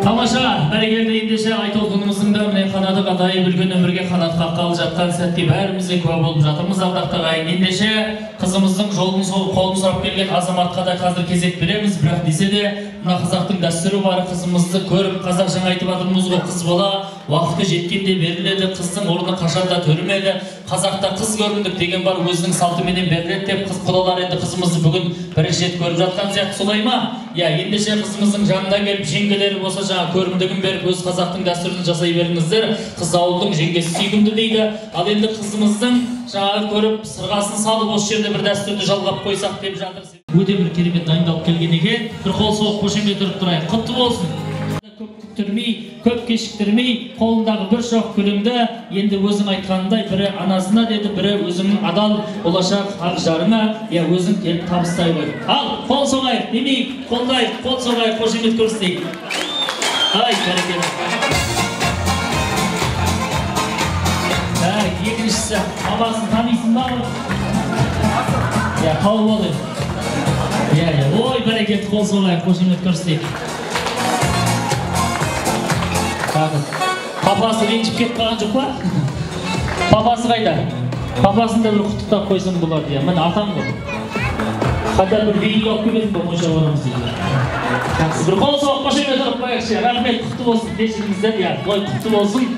Тамаша, бәрекелді ендеше айтолқынымыздың да міне қанаты қатайып үлкен өмірге қанат қаққалы жатқан сәтте бәрімізде куә болып жатырмыз. Ардақтағайын, ендеше қызымыздың жолын қолын сұрап келген азаматқа да қазір кезек береміз, бірақ десе де мына қазақтың дәстүрі бар, қызымызды көріп, қазақ жаңа айтып жатырмыз ғой, қыз бала уақыты жеткенде беріледі, қыздың орны қашанда төрмеді, қазақта қыз көрімдік деген бар, өзінің салтыменен беріледі деп қыз құдалар енді қызымызды бүгін бірінші рет көріп жатқан сияқты, солай ма? Я, ендеше қызымыздың жанына келіп жеңгелері болса жаңа көрімдігін беріп өз қазақтың дәстүрін жасай беріңіздер. Қыз ауылдың жеңгесі сүйкімді дейді. Ал енді қызымыздың жаңа көріп сырғасын салып осы жерде бір дәстүрді жалғап қойсақ деп жатыр. Өте бір керемет дайындалып келген екен. Bir қол соғып қошемет тұрып тұрайық. Құтты болсын. Көп күттірмей, көп кешіктірмей, қолындағы бір шоқ күлімді енді өзің айтқанындай бірі анасына деді, бірі өзіңнің адал болашақ ақ жарыңа, я өзің келіп табыстай қой. Ал, қол соғайық, демейік, қолдайық, қол соғайық, қошемет көрсетейік. Ай, бәрекелді. Екіншісі, абасын танисың ба? Я, қауып олайым. Ой, бәрекелді, қол соғайық, қошемет көрсетейік. Папасы ренжіп кетіп қалған жоқ па? Папасы қайда? Папасын да бір құттықтап қойсын болады, я. Міне атам ғой. Қайда бір видео алып келмедім ба, мойша орамыз дейді. Жақсы, бір қол соғып қошемет ұрып қояйықшы. Рахмет, құтты болсын, кешіріңіздер, я. Ой, құтты болсын.